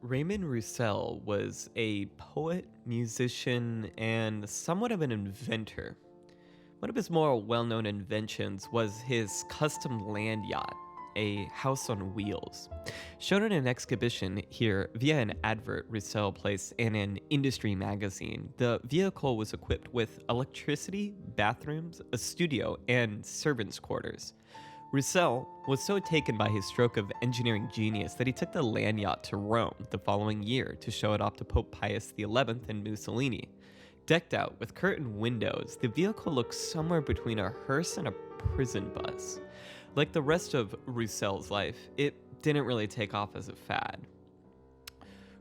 Raymond Roussel was a poet, musician, and somewhat of an inventor. One of his more well-known inventions was his custom land yacht, a house on wheels. Shown in an exhibition here via an advert Roussel placed in an industry magazine, the vehicle was equipped with electricity, bathrooms, a studio, and servants' quarters. Roussel was so taken by his stroke of engineering genius that he took the land yacht to Rome the following year to show it off to Pope Pius XI and Mussolini. Decked out with curtained windows, the vehicle looks somewhere between a hearse and a prison bus. Like the rest of Roussel's life, it didn't really take off as a fad.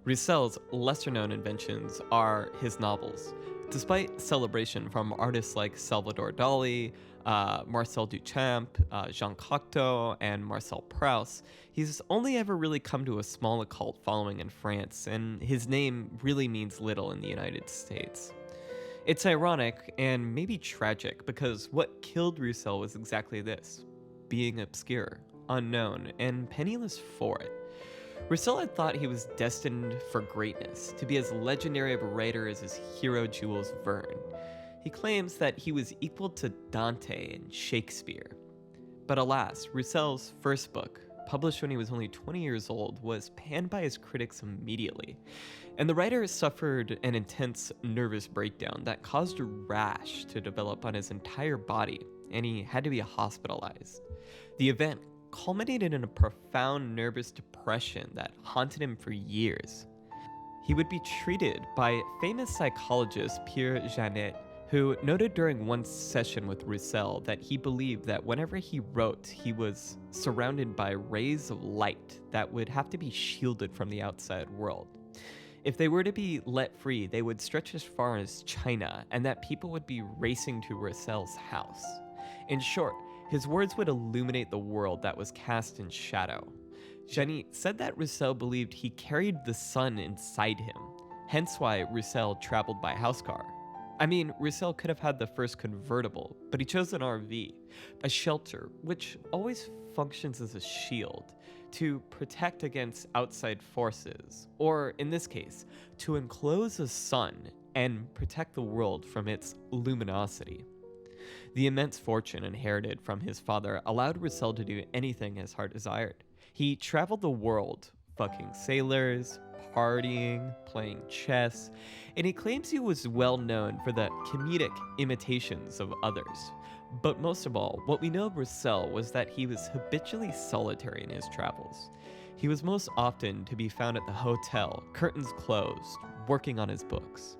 Roussel's lesser-known inventions are his novels. Despite celebration from artists like Salvador Dali, Marcel Duchamp, Jean Cocteau, and Marcel Proust, he's only ever really come to a small occult following in France, and his name really means little in the United States. It's ironic and maybe tragic because what killed Roussel was exactly this: being obscure, unknown, and penniless for it. Roussel had thought he was destined for greatness, to be as legendary of a writer as his hero Jules Verne. He claims that he was equal to Dante and Shakespeare. But alas, Roussel's first book, published when he was only 20 years old, was panned by his critics immediately. And the writer suffered an intense nervous breakdown that caused a rash to develop on his entire body, and he had to be hospitalized. The event culminated in a profound nervous depression that haunted him for years. He would be treated by famous psychologist Pierre Janet, who noted during one session with Roussel that he believed that whenever he wrote, he was surrounded by rays of light that would have to be shielded from the outside world. If they were to be let free, they would stretch as far as China, and that people would be racing to Roussel's house. In short, his words would illuminate the world that was cast in shadow. Jenny said that Roussel believed he carried the sun inside him, hence why Roussel traveled by housecar. I mean, Roussel could have had the first convertible, but he chose an RV, a shelter, which always functions as a shield, to protect against outside forces, or in this case, to enclose the sun and protect the world from its luminosity. The immense fortune inherited from his father allowed Roussel to do anything his heart desired. He traveled the world, fucking sailors, partying, playing chess, and he claims he was well known for the comedic imitations of others. But most of all, what we know of Roussel was that he was habitually solitary in his travels. He was most often to be found at the hotel, curtains closed, working on his books.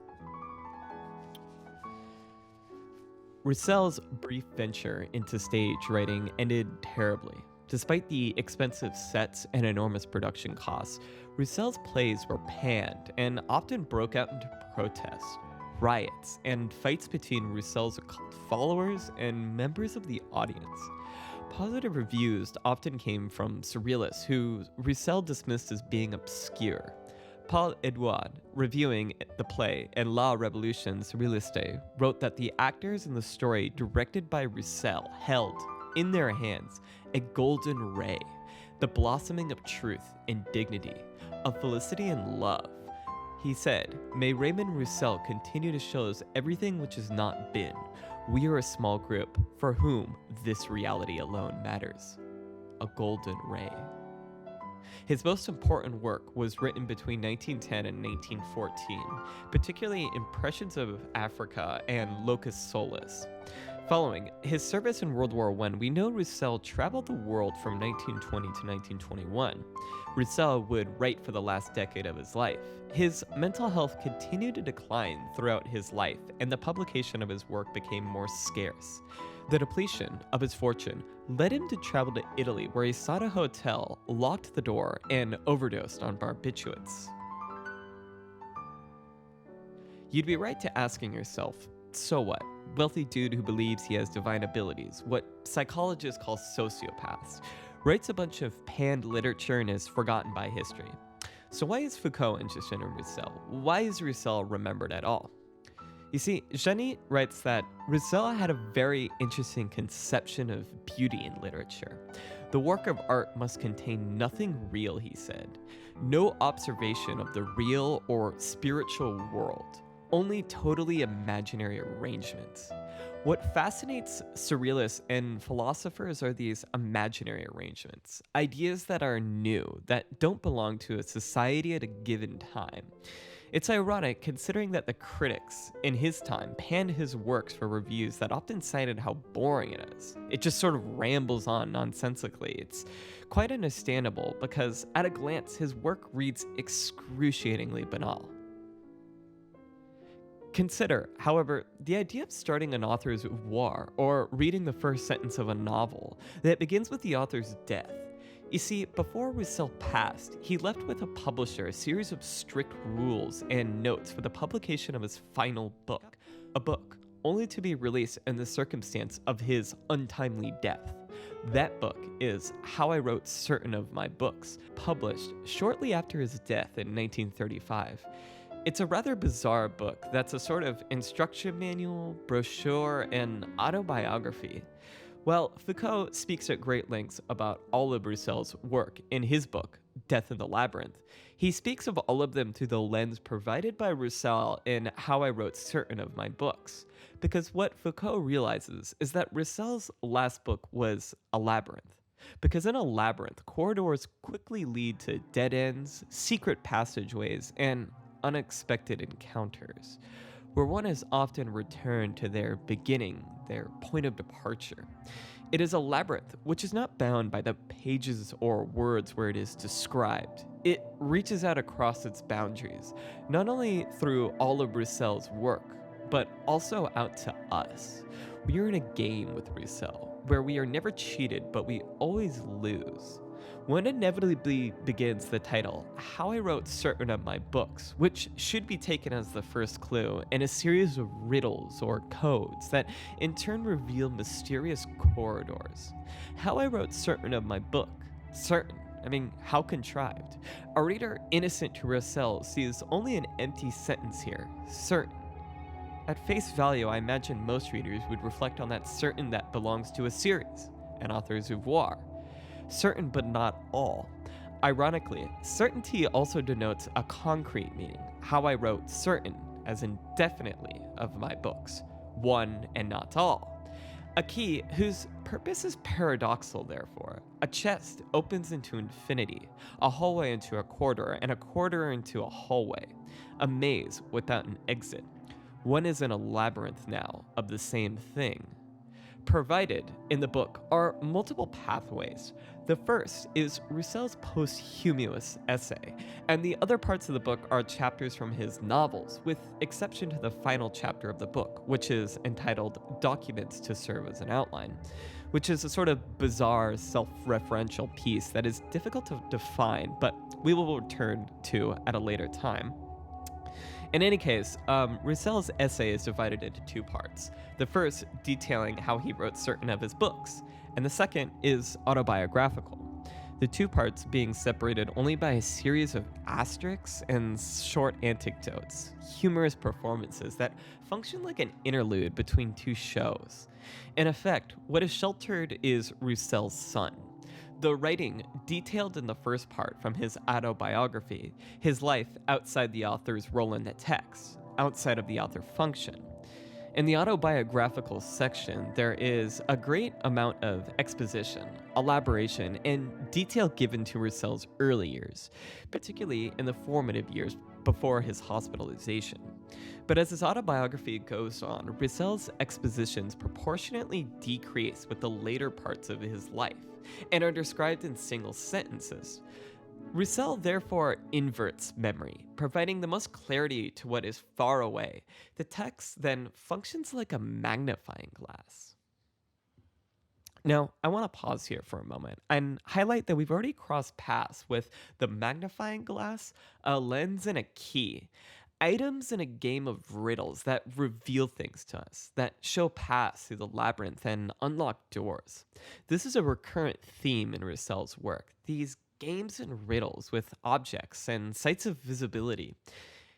Roussel's brief venture into stage writing ended terribly. Despite the expensive sets and enormous production costs, Roussel's plays were panned and often broke out into protests, riots, and fights between Roussel's occult followers and members of the audience. Positive reviews often came from surrealists who Roussel dismissed as being obscure. Paul Edouard, reviewing the play in La Révolution Surréaliste, wrote that the actors in the story directed by Roussel held, in their hands, a golden ray, the blossoming of truth and dignity, of felicity and love. He said, "May Raymond Roussel continue to show us everything which has not been. We are a small group for whom this reality alone matters." A golden ray. His most important work was written between 1910 and 1914, particularly Impressions of Africa and Locus Solus. Following his service in World War I, we know Roussel traveled the world from 1920 to 1921. Roussel would write for the last decade of his life. His mental health continued to decline throughout his life, and the publication of his work became more scarce. The depletion of his fortune led him to travel to Italy, where he sought a hotel, locked the door, and overdosed on barbiturates. You'd be right to asking yourself, so what? Wealthy dude who believes he has divine abilities, what psychologists call sociopaths, writes a bunch of panned literature and is forgotten by history. So why is Foucault interested in Roussel? Why is Roussel remembered at all? You see, Jenny writes that Roussel had a very interesting conception of beauty in literature. The work of art must contain nothing real, he said. No observation of the real or spiritual world, only totally imaginary arrangements. What fascinates surrealists and philosophers are these imaginary arrangements, ideas that are new, that don't belong to a society at a given time. It's ironic considering that the critics in his time panned his works for reviews that often cited how boring it is. It just sort of rambles on nonsensically. It's quite understandable because at a glance his work reads excruciatingly banal. Consider, however, the idea of starting an author's oeuvre or reading the first sentence of a novel that begins with the author's death. You see, before Roussel passed, he left with a publisher a series of strict rules and notes for the publication of his final book, a book only to be released in the circumstance of his untimely death. That book is How I Wrote Certain of My Books, published shortly after his death in 1935. It's a rather bizarre book that's a sort of instruction manual, brochure, and autobiography. Well, Foucault speaks at great lengths about all of Roussel's work in his book, Death in the Labyrinth. He speaks of all of them through the lens provided by Roussel in How I Wrote Certain of My Books. Because what Foucault realizes is that Roussel's last book was a labyrinth. Because in a labyrinth, corridors quickly lead to dead ends, secret passageways, and unexpected encounters, where one is often returned to their beginning, their point of departure. It is a labyrinth which is not bound by the pages or words where it is described. It reaches out across its boundaries, not only through all of Roussel's work, but also out to us. We are in a game with Roussel, where we are never cheated, but we always lose. One inevitably begins the title, How I Wrote Certain of My Books, which should be taken as the first clue in a series of riddles or codes that in turn reveal mysterious corridors. How I Wrote Certain of My Book. Certain. I mean, how contrived? A reader innocent to Roussel sees only an empty sentence here, certain. At face value, I imagine most readers would reflect on that certain that belongs to a series, an author's oeuvre. Certain but not all. Ironically, certainty also denotes a concrete meaning. How I wrote certain, as in definitely, of my books. One and not all. A key whose purpose is paradoxical, therefore. A chest opens into infinity, a hallway into a corridor, and a corridor into a hallway. A maze without an exit. One is in a labyrinth now of the same thing. Provided in the book are multiple pathways. The first is Roussel's posthumous essay, and the other parts of the book are chapters from his novels, with exception to the final chapter of the book, which is entitled Documents to Serve as an Outline, which is a sort of bizarre self-referential piece that is difficult to define, but we will return to at a later time. In any case, Roussel's essay is divided into two parts. The first detailing how he wrote certain of his books, and the second is autobiographical. The two parts being separated only by a series of asterisks and short anecdotes, humorous performances that function like an interlude between two shows. In effect, what is sheltered is Roussel's son. The writing detailed in the first part from his autobiography, his life outside the author's role in the text, outside of the author function. In the autobiographical section, there is a great amount of exposition, elaboration, and detail given to Roussel's early years, particularly in the formative years before his hospitalization. But as his autobiography goes on, Roussel's expositions proportionately decrease with the later parts of his life and are described in single sentences. Roussel therefore inverts memory, providing the most clarity to what is far away. The text then functions like a magnifying glass. Now, I want to pause here for a moment and highlight that we've already crossed paths with the magnifying glass, a lens, and a key. Items in a game of riddles that reveal things to us, that show paths through the labyrinth and unlock doors. This is a recurrent theme in Roussel's work, these games and riddles with objects and sites of visibility.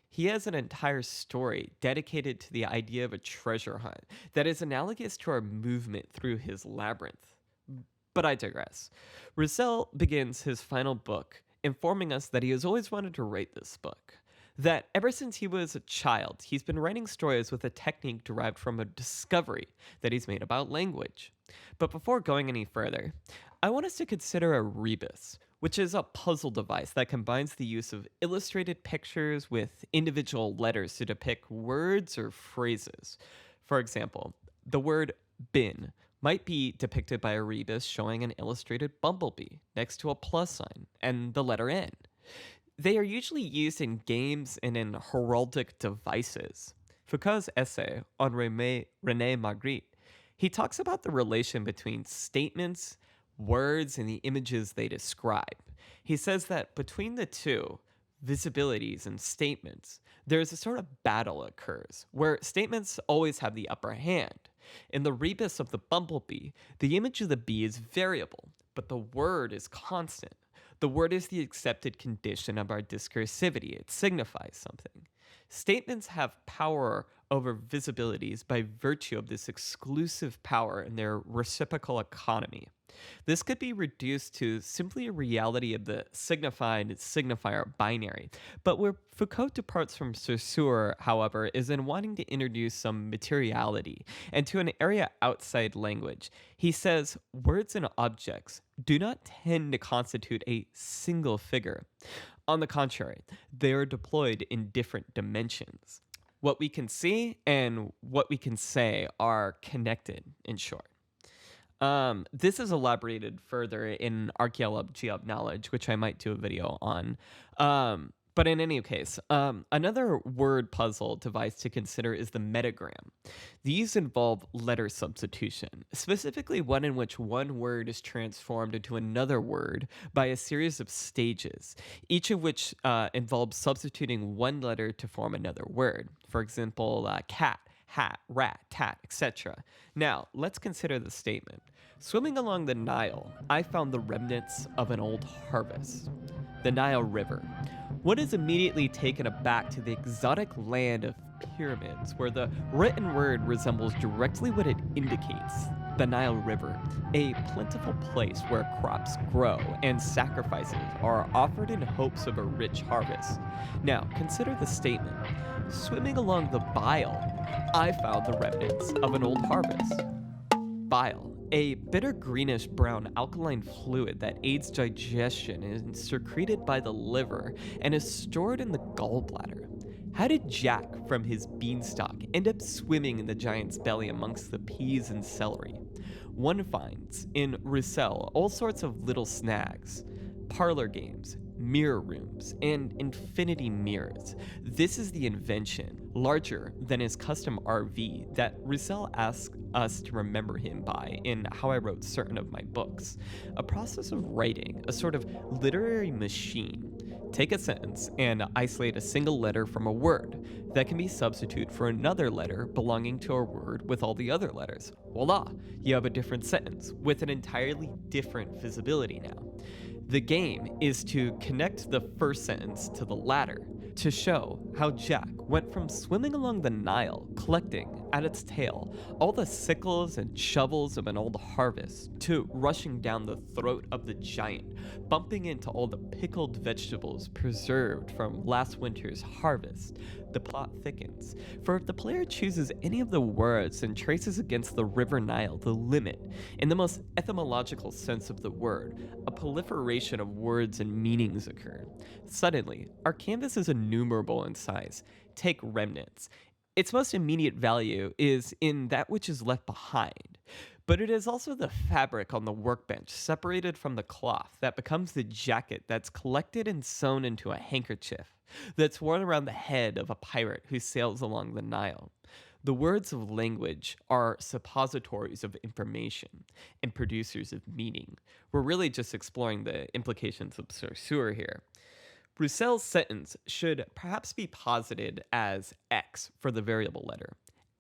He has an entire story dedicated to the idea of a treasure hunt that is analogous to our movement through his labyrinth. But I digress. Roussel begins his final book informing us that he has always wanted to write this book. That ever since he was a child, he's been writing stories with a technique derived from a discovery that he's made about language. But before going any further, I want us to consider a rebus, which is a puzzle device that combines the use of illustrated pictures with individual letters to depict words or phrases. For example, the word bin might be depicted by a rebus showing an illustrated bumblebee next to a plus sign and the letter N. They are usually used in games and in heraldic devices. Foucault's essay on René Magritte, he talks about the relation between statements, words, and the images they describe. He says that between the two, visibilities and statements, there's a sort of battle occurs, where statements always have the upper hand. In the rebus of the bumblebee, the image of the bee is variable, but the word is constant. The word is the accepted condition of our discursivity. It signifies something. Statements have power over visibilities by virtue of this exclusive power in their reciprocal economy. This could be reduced to simply a reality of the signified signifier binary. But where Foucault departs from Saussure, however, is in wanting to introduce some materiality and to an area outside language. He says words and objects do not tend to constitute a single figure. On the contrary, they are deployed in different dimensions. What we can see and what we can say are connected, in short. This is elaborated further in Archaeology of Knowledge, which I might do a video on. But in any case, another word puzzle device to consider is the metagram. These involve letter substitution, specifically one in which one word is transformed into another word by a series of stages, each of which involves substituting one letter to form another word. For example, cat, hat, rat, tat, etc. Now, let's consider the statement. Swimming along the Nile, I found the remnants of an old harvest. The Nile River. One is immediately taken aback to the exotic land of pyramids, where the written word resembles directly what it indicates. The Nile River, a plentiful place where crops grow and sacrifices are offered in hopes of a rich harvest. Now, consider the statement. Swimming along the bile, I found the remnants of an old harvest. Bile, a bitter greenish-brown alkaline fluid that aids digestion, is secreted by the liver and is stored in the gallbladder. How did Jack from his beanstalk end up swimming in the giant's belly amongst the peas and celery? One finds, in Roussel, all sorts of little snags, parlor games, mirror rooms, and infinity mirrors. This is the invention, larger than his custom RV, that Roussel asks us to remember him by in How I Wrote Certain of My Books. A process of writing, a sort of literary machine. Take a sentence and isolate a single letter from a word that can be substituted for another letter belonging to a word with all the other letters. Voila, you have a different sentence with an entirely different visibility now. The game is to connect the first sentence to the latter to show how Jack went from swimming along the Nile, collecting at its tail all the sickles and shovels of an old harvest, to rushing down the throat of the giant, bumping into all the pickled vegetables preserved from last winter's harvest. The plot thickens, for if the player chooses any of the words and traces against the river Nile the limit, in the most etymological sense of the word, a proliferation of words and meanings occur. Suddenly, our canvas is innumerable in size. Take remnants. Its most immediate value is in that which is left behind, but it is also the fabric on the workbench separated from the cloth that becomes the jacket that's collected and sewn into a handkerchief that's worn around the head of a pirate who sails along the Nile. The words of language are suppositories of information and producers of meaning. We're really just exploring the implications of Saussure here. Roussel's sentence should perhaps be posited as X for the variable letter.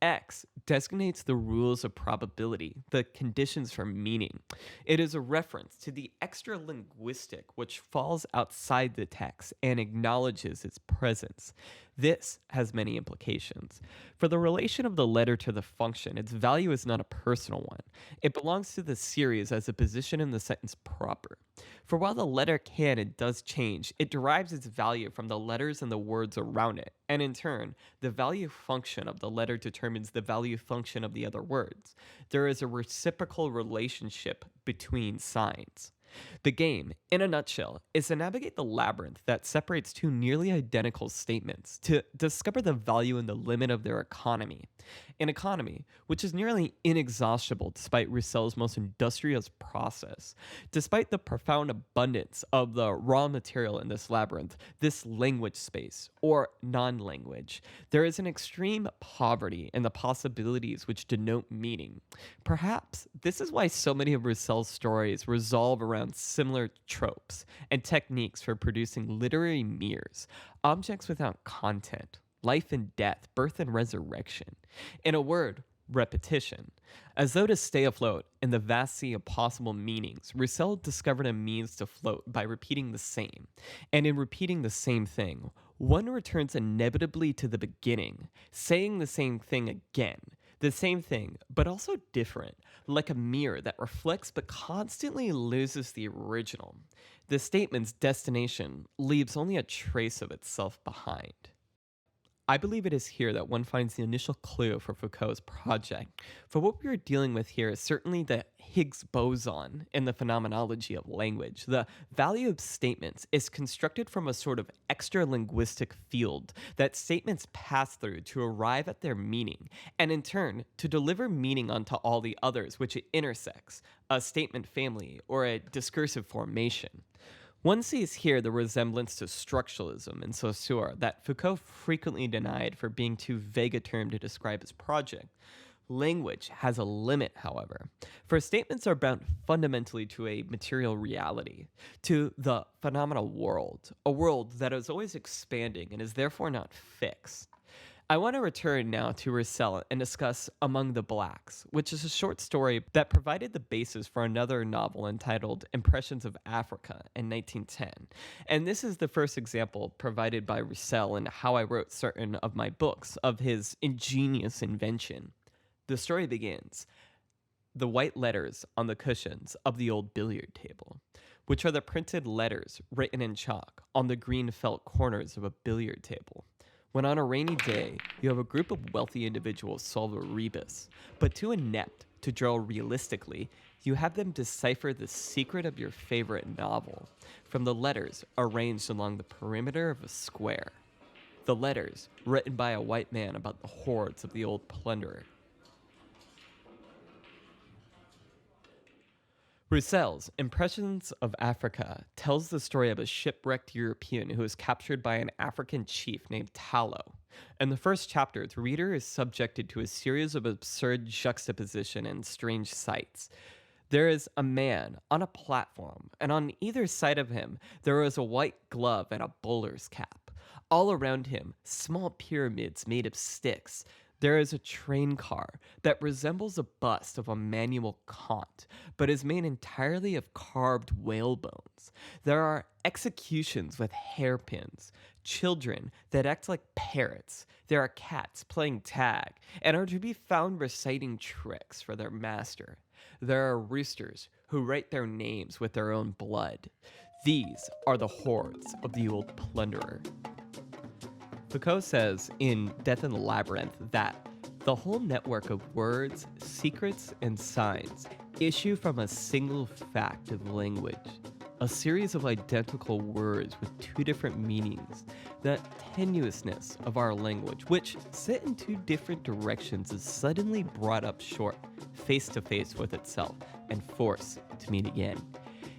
X designates the rules of probability, the conditions for meaning. It is a reference to the extra linguistic which falls outside the text and acknowledges its presence. This has many implications. For the relation of the letter to the function, its value is not a personal one. It belongs to the series as a position in the sentence proper. For while the letter can and does change, it derives its value from the letters and the words around it, and in turn, the value function of the letter determines the value function of the other words. There is a reciprocal relationship between signs. The game, in a nutshell, is to navigate the labyrinth that separates two nearly identical statements to discover the value and the limit of their economy. An economy which is nearly inexhaustible despite Roussel's most industrious process. Despite the profound abundance of the raw material in this labyrinth, this language space, or non-language, there is an extreme poverty in the possibilities which denote meaning. Perhaps this is why so many of Roussel's stories revolve around similar tropes and techniques for producing literary mirrors, objects without content, life and death, birth and resurrection. In a word, repetition. As though to stay afloat in the vast sea of possible meanings, Roussel discovered a means to float by repeating the same. And in repeating the same thing, one returns inevitably to the beginning, saying the same thing again. The same thing, but also different, like a mirror that reflects but constantly loses the original. The statement's destination leaves only a trace of itself behind. I believe it is here that one finds the initial clue for Foucault's project. For what we are dealing with here is certainly the Higgs boson in the phenomenology of language. The value of statements is constructed from a sort of extra-linguistic field that statements pass through to arrive at their meaning, and in turn, to deliver meaning onto all the others which it intersects, a statement family or a discursive formation. One sees here the resemblance to structuralism in Saussure that Foucault frequently denied for being too vague a term to describe his project. Language has a limit, however, for statements are bound fundamentally to a material reality, to the phenomenal world, a world that is always expanding and is therefore not fixed. I want to return now to Roussel and discuss Among the Blacks, which is a short story that provided the basis for another novel entitled Impressions of Africa in 1910. And this is the first example provided by Roussel in how I wrote certain of my books of his ingenious invention. The story begins. The white letters on the cushions of the old billiard table, which are the printed letters written in chalk on the green felt corners of a billiard table. When on a rainy day, you have a group of wealthy individuals solve a rebus, but too inept to draw realistically, you have them decipher the secret of your favorite novel from the letters arranged along the perimeter of a square. The letters written by a white man about the hordes of the old plunderer. Roussel's Impressions of Africa tells the story of a shipwrecked European who is captured by an African chief named Tallow. In the first chapter, the reader is subjected to a series of absurd juxtaposition and strange sights. There is a man on a platform, and on either side of him, there is a white glove and a bowler's cap. All around him, small pyramids made of sticks. There is a train car that resembles a bust of Immanuel Kant, but is made entirely of carved whale bones. There are executions with hairpins, children that act like parrots. There are cats playing tag and are to be found reciting tricks for their master. There are roosters who write their names with their own blood. These are the hordes of the old plunderer. Foucault says in Death in the Labyrinth that the whole network of words, secrets, and signs issue from a single fact of language, a series of identical words with two different meanings. The tenuousness of our language, which sit in two different directions, is suddenly brought up short, face to face with itself, and forced to meet again.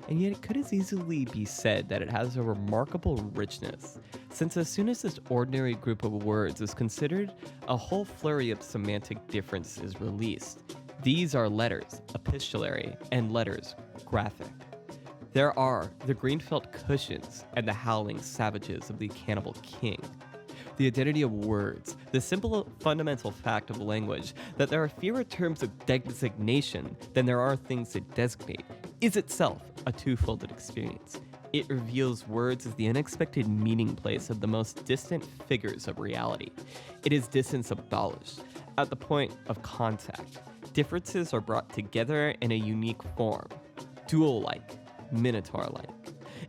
And yet it could as easily be said that it has a remarkable richness, since as soon as this ordinary group of words is considered, a whole flurry of semantic difference is released. These are letters, epistolary, and letters, graphic. There are the green felt cushions and the howling savages of the cannibal king. The identity of words, the simple fundamental fact of language that there are fewer terms of designation than there are things to designate, is itself a two-folded experience. It reveals words as the unexpected meeting place of the most distant figures of reality. It is distance abolished. At the point of contact, differences are brought together in a unique form, dual-like, minotaur-like.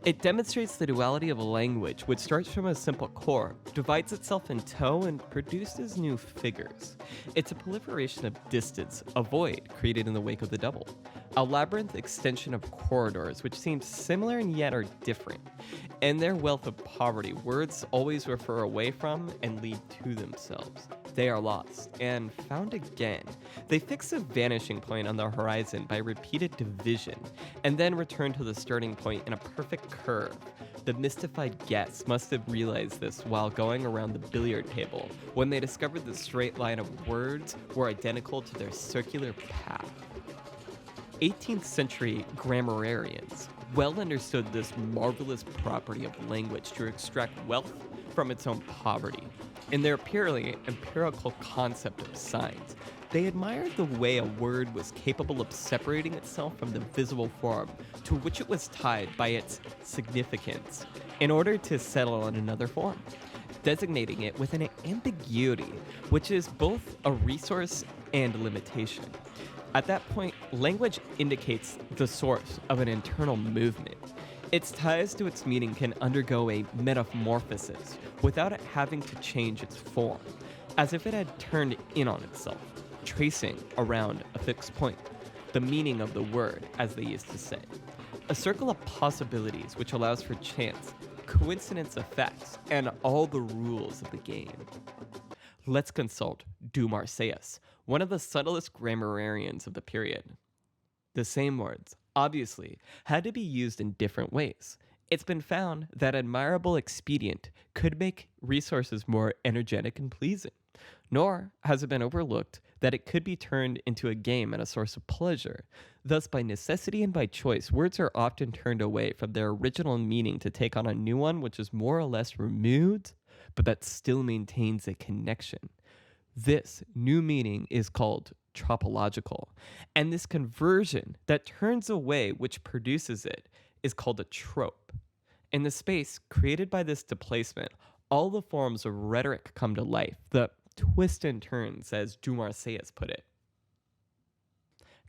It demonstrates the duality of a language which starts from a simple core, divides itself in toe, and produces new figures. It's a proliferation of distance, a void created in the wake of the double. A labyrinth extension of corridors which seem similar and yet are different. In their wealth of poverty, words always refer away from and lead to themselves. They are lost and found again. They fix a vanishing point on the horizon by repeated division, and then return to the starting point in a perfect curve. The mystified guests must have realized this while going around the billiard table, when they discovered the straight line of words were identical to their circular path. 18th century grammarians well understood this marvelous property of language to extract wealth from its own poverty. In their purely empirical concept of signs, they admired the way a word was capable of separating itself from the visible form to which it was tied by its significance in order to settle on another form, designating it with an ambiguity which is both a resource and a limitation. At that point, language indicates the source of an internal movement. Its ties to its meaning can undergo a metamorphosis without it having to change its form, as if it had turned in on itself, tracing around a fixed point, the meaning of the word, as they used to say. A circle of possibilities which allows for chance, coincidence effects, and all the rules of the game. Let's consult Du Marseilla's, one of the subtlest grammarians of the period. The same words, obviously, had to be used in different ways. It's been found that admirable expedient could make resources more energetic and pleasing. Nor has it been overlooked that it could be turned into a game and a source of pleasure. Thus, by necessity and by choice, words are often turned away from their original meaning to take on a new one which is more or less removed, but that still maintains a connection. This new meaning is called tropological, and this conversion that turns away which produces it is called a trope. In the space created by this displacement, all the forms of rhetoric come to life, the twists and turns, as Du Marseilla's put it.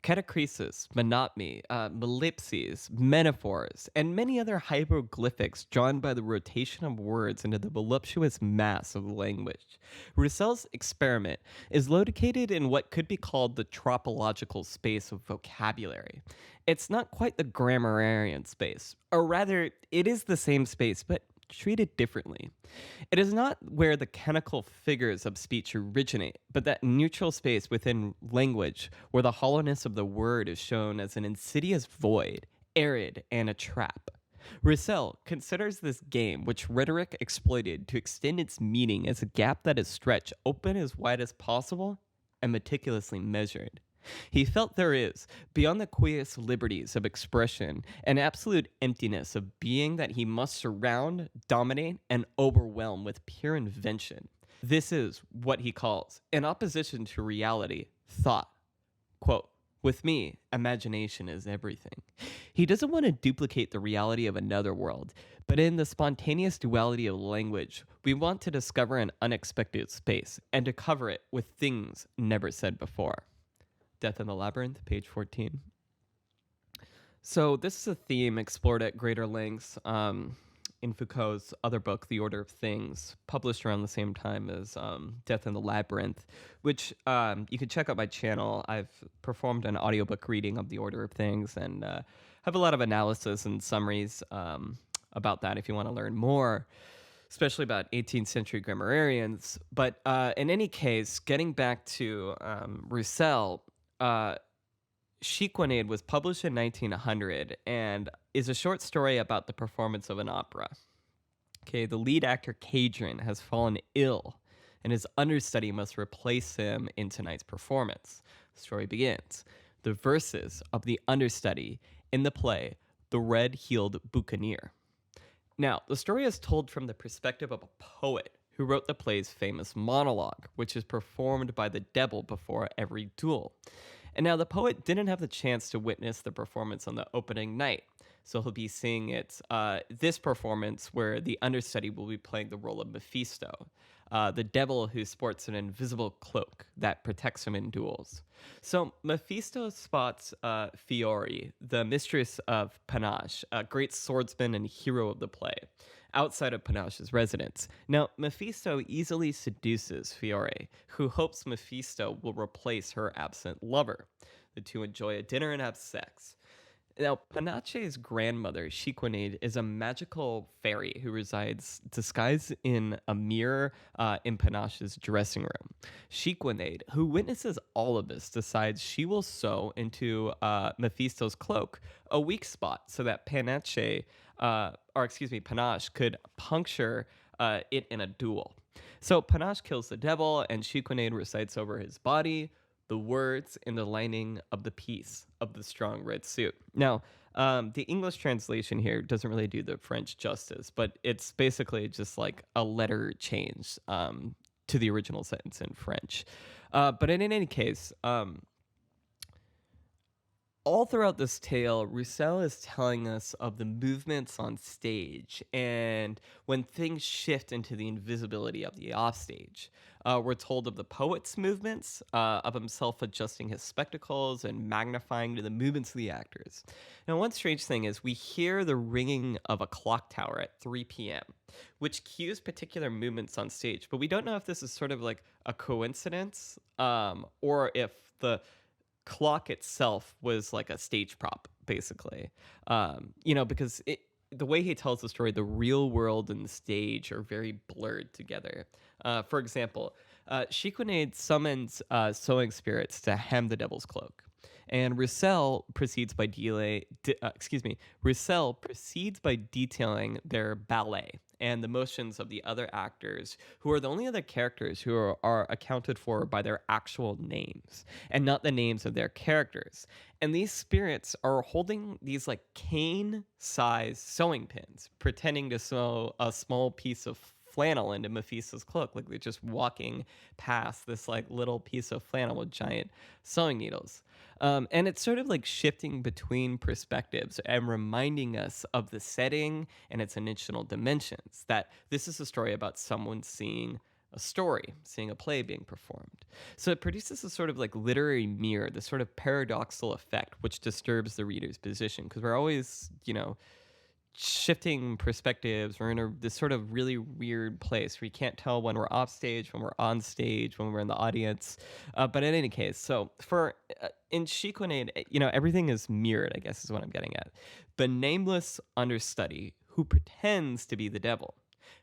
Catachresis, monotony, ellipses, metaphors, and many other hieroglyphics drawn by the rotation of words into the voluptuous mass of language. Roussel's experiment is located in what could be called the tropological space of vocabulary. It's not quite the grammarian space, or rather, it is the same space, but treated differently. It is not where the canonical figures of speech originate, but that neutral space within language where the hollowness of the word is shown as an insidious void, arid, and a trap. Roussel considers this game, which rhetoric exploited to extend its meaning, as a gap that is stretched open as wide as possible and meticulously measured. He felt there is, beyond the quiescent liberties of expression, an absolute emptiness of being that he must surround, dominate, and overwhelm with pure invention. This is what he calls, in opposition to reality, thought. Quote, "With me, imagination is everything." He doesn't want to duplicate the reality of another world, but in the spontaneous duality of language, we want to discover an unexpected space and to cover it with things never said before. Death in the Labyrinth, page 14. So this is a theme explored at greater lengths in Foucault's other book, The Order of Things, published around the same time as Death in the Labyrinth, which you can check out my channel. I've performed an audiobook reading of The Order of Things and have a lot of analysis and summaries about that if you want to learn more, especially about 18th century grammarians. But in any case, getting back to Roussel, Shequinade was published in 1900 and is a short story about the performance of an opera. Okay, the lead actor, Cadron, has fallen ill, and his understudy must replace him in tonight's performance. The story begins. The verses of the understudy in the play, The Red-Heeled Buccaneer. Now, the story is told from the perspective of a poet who wrote the play's famous monologue, which is performed by the devil before every duel. And now the poet didn't have the chance to witness the performance on the opening night, so he'll be seeing this performance where the understudy will be playing the role of Mephisto, the devil who sports an invisible cloak that protects him in duels. So Mephisto spots Fiore, the mistress of Panache, a great swordsman and hero of the play, outside of Panache's residence. Now, Mephisto easily seduces Fiore, who hopes Mephisto will replace her absent lover. The two enjoy a dinner and have sex. Now, Panache's grandmother, Shequinade, is a magical fairy who resides disguised in a mirror in Panache's dressing room. Shequinade, who witnesses all of this, decides she will sew into Mephisto's cloak a weak spot so that Panache could puncture it in a duel. So Panache kills the devil, and Shequinade recites over his body the words in the lining of the piece of the strong red suit. Now, the English translation here doesn't really do the French justice, but it's basically just like a letter change to the original sentence in French. But in any case, all throughout this tale, Roussel is telling us of the movements on stage and when things shift into the invisibility of the offstage. We're told of the poet's movements, of himself adjusting his spectacles and magnifying to the movements of the actors. Now, one strange thing is we hear the ringing of a clock tower at 3 p.m., which cues particular movements on stage, but we don't know if this is sort of like a coincidence or if the clock itself was like a stage prop, basically. Because the way he tells the story, the real world and the stage are very blurred together. For example, Shequinade summons sewing spirits to hem the devil's cloak. And Roussel proceeds by detailing their ballet and the motions of the other actors, who are the only other characters who are accounted for by their actual names and not the names of their characters. And these spirits are holding these like cane-sized sewing pins, pretending to sew a small piece of flannel into Mephisto's cloak, like they're just walking past this like little piece of flannel with giant sewing needles. And it's sort of like shifting between perspectives and reminding us of the setting and its initial dimensions, that this is a story about someone seeing a story, seeing a play being performed. So it produces a sort of like literary mirror, this sort of paradoxical effect, which disturbs the reader's position, because we're always, shifting perspectives. We're in this sort of really weird place where you can't tell when we're off stage, when we're on stage, when we're in the audience. But in any case, so in Shequinade, everything is mirrored, I guess is what I'm getting at. The nameless understudy who pretends to be the devil,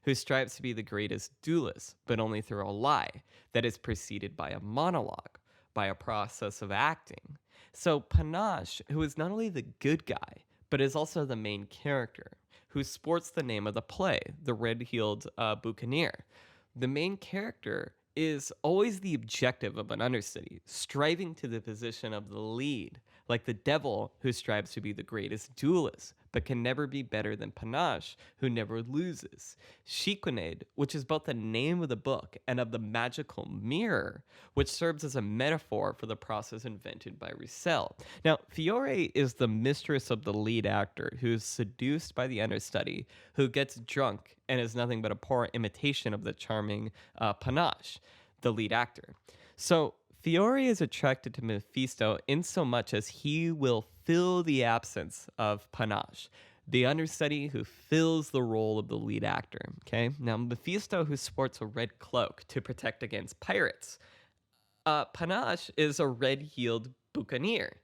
who strives to be the greatest duelist, but only through a lie that is preceded by a monologue, by a process of acting. So Panache, who is not only the good guy, but is also the main character, who sports the name of the play, the red-heeled Buccaneer. The main character is always the objective of an understudy, striving to the position of the lead, like the devil who strives to be the greatest duelist, but can never be better than Panache, who never loses. Shequinade, which is both the name of the book and of the magical mirror, which serves as a metaphor for the process invented by Roussel. Now, Fiore is the mistress of the lead actor, who is seduced by the understudy, who gets drunk and is nothing but a poor imitation of the charming Panache, the lead actor. So Fiore is attracted to Mephisto in so much as he will fill the absence of Panache, the understudy who fills the role of the lead actor. Okay, now Mephisto, who sports a red cloak to protect against pirates. Panache is a red-heeled buccaneer.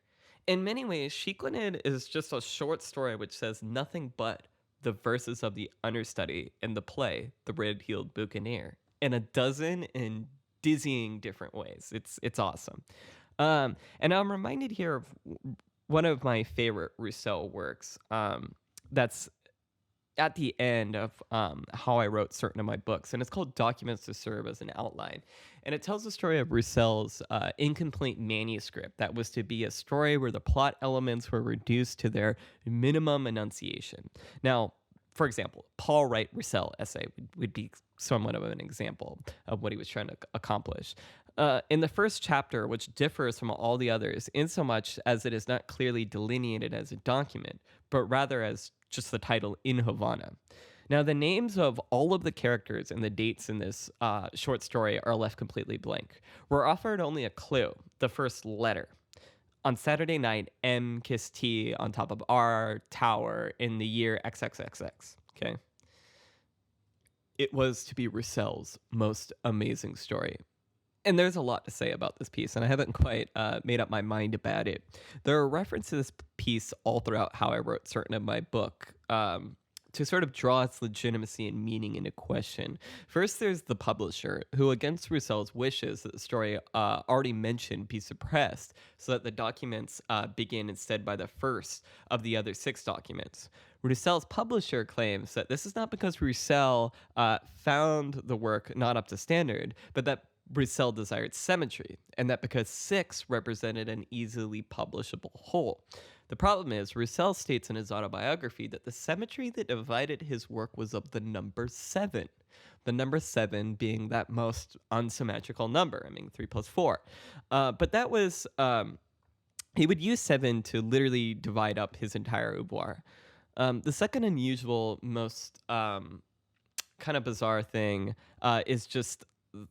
In many ways, Shequinade is just a short story which says nothing but the verses of the understudy in the play, The Red-Heeled Buccaneer, in a dozen and dizzying different ways. It's awesome. And I'm reminded here of one of my favorite Roussel works that's at the end of how I wrote certain of my books, and it's called Documents to Serve as an Outline. And it tells the story of Roussel's incomplete manuscript that was to be a story where the plot elements were reduced to their minimum enunciation. Now, For example, Paul Wright Roussel essay would be somewhat of an example of what he was trying to accomplish. In the first chapter, which differs from all the others insomuch as it is not clearly delineated as a document, but rather as just the title In Havana. Now, the names of all of the characters and the dates in this short story are left completely blank. We're offered only a clue, the first letter. On Saturday night, M kissed T on top of R tower in the year XXXX. Okay. It was to be Roussel's most amazing story. And there's a lot to say about this piece, and I haven't quite made up my mind about it. There are references to this piece all throughout how I wrote certain of my book to sort of draw its legitimacy and meaning into question. First, there's the publisher, who, against Roussel's wishes that the story already mentioned be suppressed so that the documents begin instead by the first of the other 6 documents. Roussel's publisher claims that this is not because Roussel found the work not up to standard, but that Roussel desired symmetry, and that because 6 represented an easily publishable whole. The problem is, Roussel states in his autobiography that the symmetry that divided his work was of the number 7. The number 7 being that most unsymmetrical number, 3 plus 4. But that was, he would use 7 to literally divide up his entire oeuvre. The second unusual, most kind of bizarre thing is just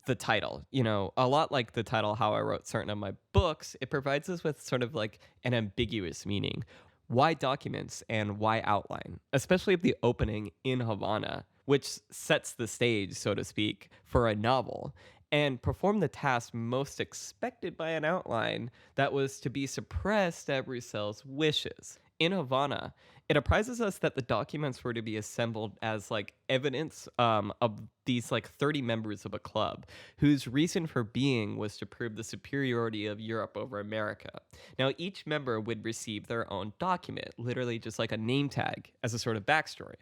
the title. A lot like the title How I Wrote Certain of My Books, it provides us with sort of like an ambiguous meaning. Why documents and why outline? Especially if the opening In Havana, which sets the stage, so to speak, for a novel, and perform the task most expected by an outline that was to be suppressed at Roussel's wishes. In Havana, it apprises us that the documents were to be assembled as like evidence of these like 30 members of a club whose reason for being was to prove the superiority of Europe over America. Now, each member would receive their own document, literally just like a name tag as a sort of backstory.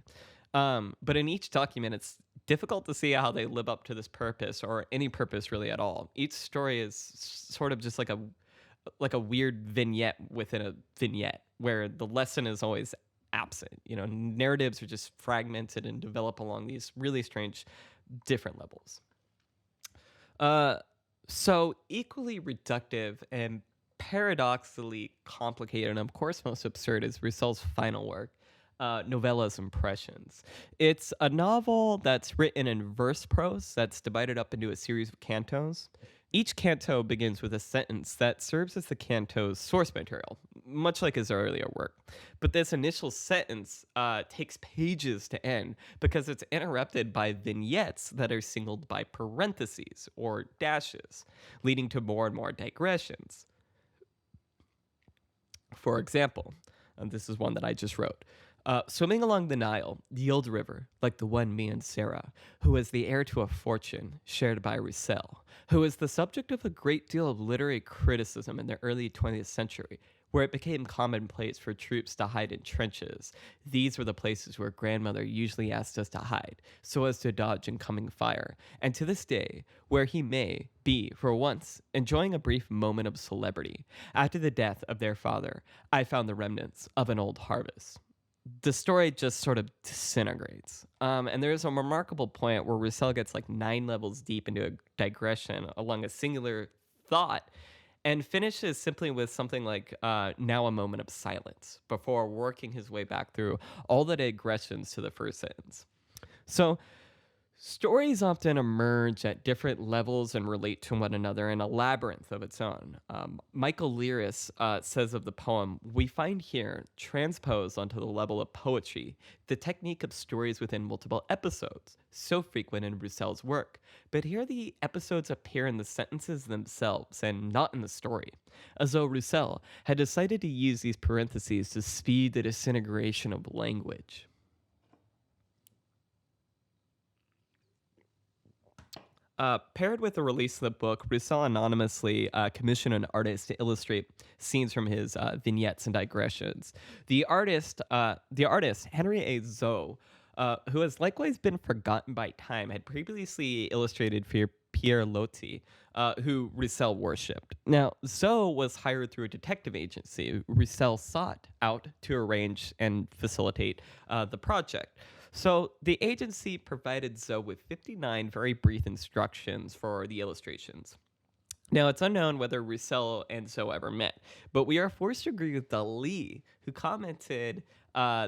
But in each document, it's difficult to see how they live up to this purpose or any purpose really at all. Each story is sort of just like a weird vignette within a vignette where the lesson is always absent. Narratives are just fragmented and develop along these really strange different levels. So equally reductive and paradoxically complicated and of course most absurd is Roussel's final work, Novella's Impressions. It's a novel that's written in verse prose that's divided up into a series of cantos. Each canto begins with a sentence that serves as the canto's source material, much like his earlier work. But this initial sentence takes pages to end because it's interrupted by vignettes that are signaled by parentheses or dashes, leading to more and more digressions. For example, and this is one that I just wrote, swimming along the Nile, the old river, like the one me and Sarah, who was the heir to a fortune shared by Roussel, who was the subject of a great deal of literary criticism in the early 20th century, where it became commonplace for troops to hide in trenches. These were the places where grandmother usually asked us to hide, so as to dodge incoming fire, and to this day, where he may be, for once, enjoying a brief moment of celebrity. After the death of their father, I found the remnants of an old harvest. The story just sort of disintegrates. And there's a remarkable point where Roussel gets like 9 levels deep into a digression along a singular thought and finishes simply with something like now a moment of silence before working his way back through all the digressions to the first sentence. So stories often emerge at different levels and relate to one another in a labyrinth of its own. Michael Learis says of the poem, "We find here, transposed onto the level of poetry, the technique of stories within multiple episodes, so frequent in Roussel's work. But here the episodes appear in the sentences themselves and not in the story, as though Roussel had decided to use these parentheses to speed the disintegration of language." Paired with the release of the book, Roussel anonymously commissioned an artist to illustrate scenes from his vignettes and digressions. The artist Henry A. Zoe, who has likewise been forgotten by time, had previously illustrated for Pierre Loti, who Roussel worshipped. Now, Zoe was hired through a detective agency Roussel sought out to arrange and facilitate the project. So the agency provided Zoe with 59 very brief instructions for the illustrations. Now, it's unknown whether Roussel and Zoe ever met, but we are forced to agree with Dali, who commented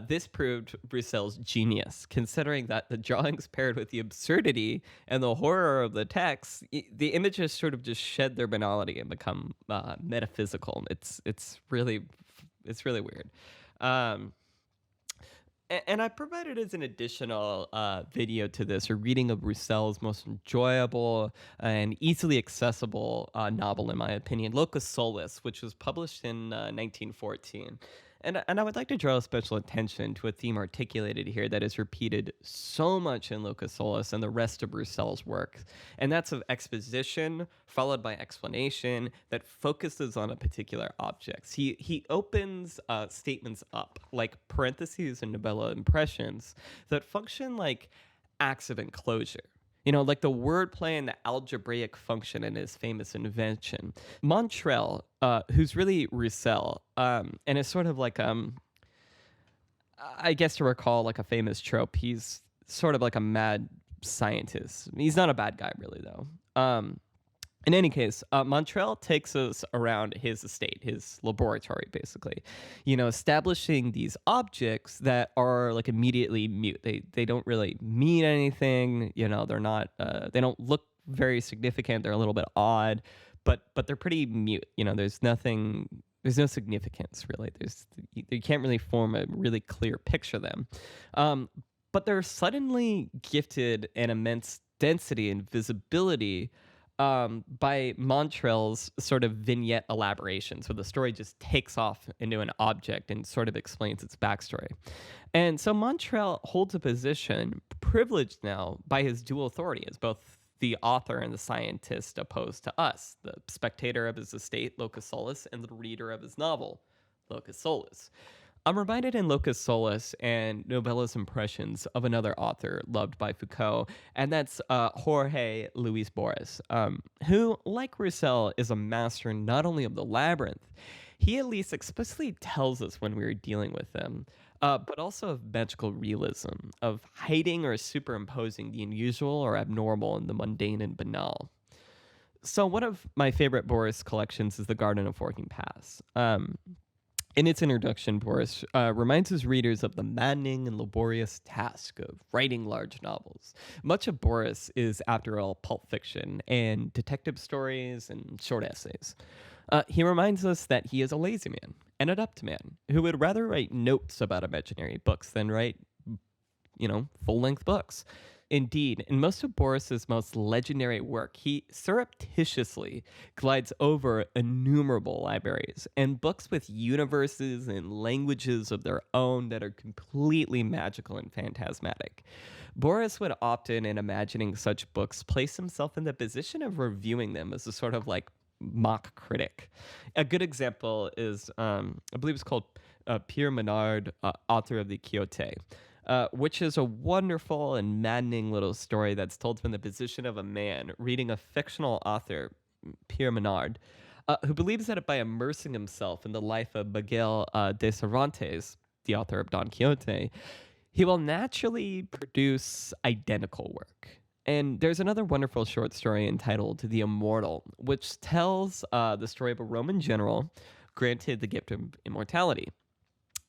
this proved Roussel's genius, considering that the drawings paired with the absurdity and the horror of the text, the images sort of just shed their banality and become metaphysical. It's really weird. Um, and I provided as an additional video to this a reading of Roussel's most enjoyable and easily accessible novel, in my opinion, Locus Solus, which was published in 1914. And I would like to draw special attention to a theme articulated here that is repeated so much in Locus Solus and the rest of Roussel's work, and that's of exposition followed by explanation that focuses on a particular object. He opens statements up like parentheses and novella impressions that function like acts of enclosure. Like the wordplay and the algebraic function in his famous invention. Montrel, who's really Roussel, and is sort of like, I guess to recall like a famous trope, he's sort of like a mad scientist. He's not a bad guy, really, though. In any case, Montrel takes us around his estate, his laboratory, basically, establishing these objects that are like immediately mute. They don't really mean anything. They're not. They don't look very significant. They're a little bit odd, but they're pretty mute. There's nothing. There's no significance really. You can't really form a really clear picture of them. But they're suddenly gifted an immense density and visibility by Montrel's sort of vignette elaboration. So the story just takes off into an object and sort of explains its backstory. And so Montrel holds a position privileged now by his dual authority as both the author and the scientist opposed to us, the spectator of his estate, Locus Solus, and the reader of his novel, Locus Solus. I'm reminded in Locus Solus and Novella's impressions of another author loved by Foucault, and that's Jorge Luis Borges, who, like Roussel, is a master not only of the Labyrinth, he at least explicitly tells us when we're dealing with them, but also of magical realism, of hiding or superimposing the unusual or abnormal in the mundane and banal. So one of my favorite Borges collections is The Garden of Forking Paths. In its introduction, Borges reminds his readers of the maddening and laborious task of writing large novels. Much of Borges is, after all, pulp fiction and detective stories and short essays. He reminds us that he is a lazy man, an adept man, who would rather write notes about imaginary books than write, full-length books. Indeed, in most of Borges's most legendary work, he surreptitiously glides over innumerable libraries and books with universes and languages of their own that are completely magical and phantasmatic. Borges would often, in imagining such books, place himself in the position of reviewing them as a sort of like mock critic. A good example is, I believe it's called Pierre Menard, author of the Quixote. Which is a wonderful and maddening little story that's told from the position of a man reading a fictional author, Pierre Menard, who believes that by immersing himself in the life of Miguel de Cervantes, the author of Don Quixote, he will naturally produce identical work. And there's another wonderful short story entitled The Immortal, which tells the story of a Roman general granted the gift of immortality.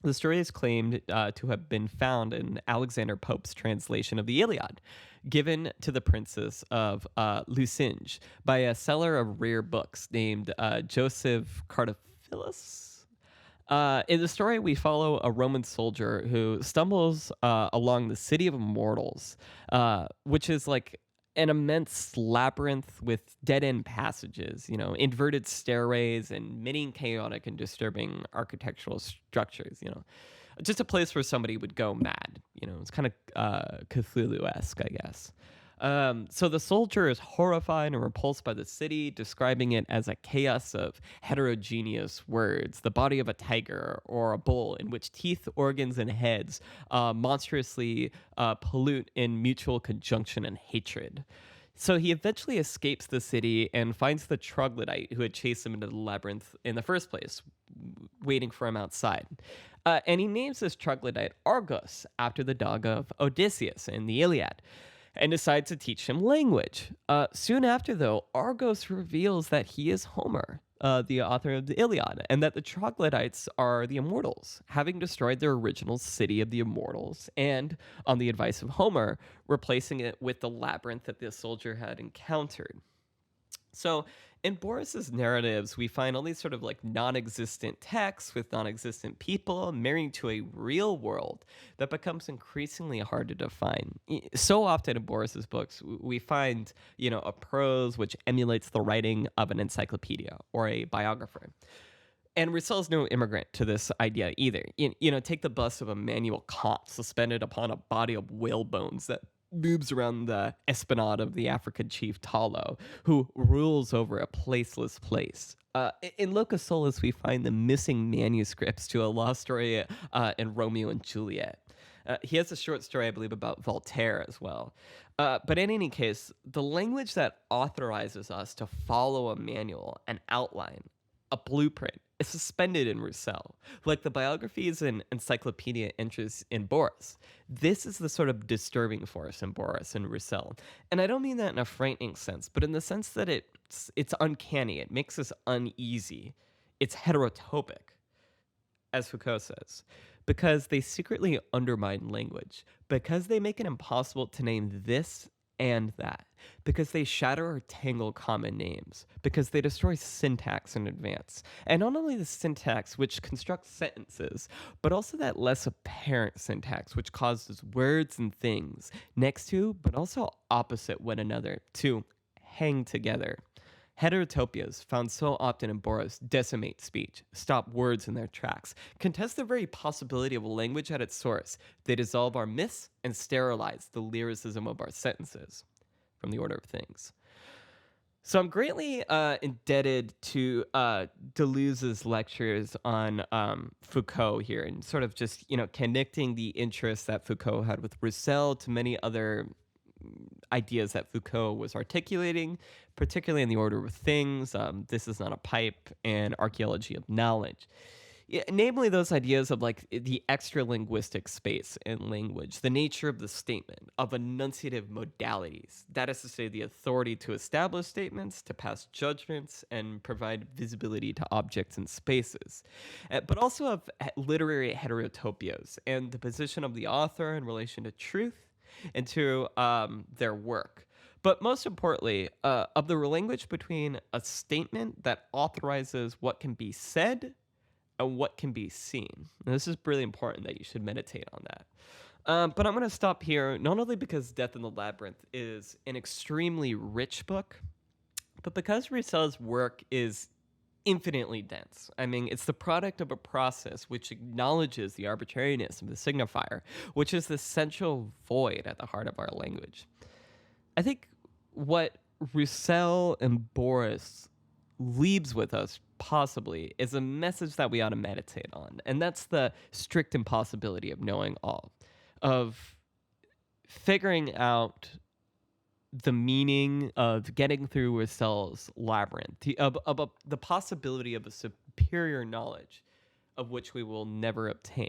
The story is claimed to have been found in Alexander Pope's translation of the Iliad, given to the princess of Lucinge by a seller of rare books named Joseph Cardophilus. In the story, we follow a Roman soldier who stumbles along the city of immortals, which is like an immense labyrinth with dead-end passages, inverted stairways and many chaotic and disturbing architectural structures, just a place where somebody would go mad. It's kind of Cthulhu-esque, I guess. So the soldier is horrified and repulsed by the city, describing it as a chaos of heterogeneous words, the body of a tiger or a bull in which teeth, organs, and heads monstrously pollute in mutual conjunction and hatred. So he eventually escapes the city and finds the troglodyte who had chased him into the labyrinth in the first place, waiting for him outside. And he names this troglodyte Argos after the dog of Odysseus in the Iliad and decides to teach him language. Soon after, though, Argos reveals that he is Homer, the author of the Iliad, and that the troglodytes are the immortals, having destroyed their original city of the immortals, and, on the advice of Homer, replacing it with the labyrinth that the soldier had encountered. So, in Borges's narratives, we find all these sort of like non-existent texts with non-existent people marrying to a real world that becomes increasingly hard to define. So often in Borges's books, we find, a prose which emulates the writing of an encyclopedia or a biographer. And Rousseau's no immigrant to this idea either. Take the bust of Immanuel Kant suspended upon a body of whale bones that moves around the esplanade of the African chief Talo, who rules over a placeless place. In Locus Solus, we find the missing manuscripts to a lost story in Romeo and Juliet. He has a short story, I believe, about Voltaire as well. But in any case, the language that authorizes us to follow a manual, an outline, a blueprint, is suspended in Roussel, like the biographies and encyclopedia entries in Borges. This is the sort of disturbing force in Borges and Roussel. And I don't mean that in a frightening sense, but in the sense that it's uncanny. It makes us uneasy. It's heterotopic, as Foucault says, because they secretly undermine language, because they make it impossible to name this and that, because they shatter or tangle common names, because they destroy syntax in advance. And not only the syntax, which constructs sentences, but also that less apparent syntax, which causes words and things next to, but also opposite one another, to hang together. Heterotopias, found so often in Borges, decimate speech, stop words in their tracks, contest the very possibility of language at its source. They dissolve our myths and sterilize the lyricism of our sentences, from the order of things. So I'm greatly indebted to Deleuze's lectures on Foucault here, and sort of just, connecting the interests that Foucault had with Roussel to many other ideas that Foucault was articulating, particularly in the order of things, this is not a pipe, and archaeology of knowledge. Namely, those ideas of like the extra linguistic space in language, the nature of the statement, of enunciative modalities, that is to say, the authority to establish statements, to pass judgments, and provide visibility to objects and spaces, but also of literary heterotopias and the position of the author in relation to truth and to their work. But most importantly, of the language between a statement that authorizes what can be said and what can be seen. And this is really important that you should meditate on that. But I'm going to stop here, not only because Death in the Labyrinth is an extremely rich book, but because Roussel's work is infinitely dense. I mean, it's the product of a process which acknowledges the arbitrariness of the signifier, which is the central void at the heart of our language. I think what Roussel and Borges leaves with us, possibly, is a message that we ought to meditate on, and that's the strict impossibility of knowing all, of figuring out the meaning of getting through Roussel's Labyrinth, the possibility of a superior knowledge of which we will never obtain.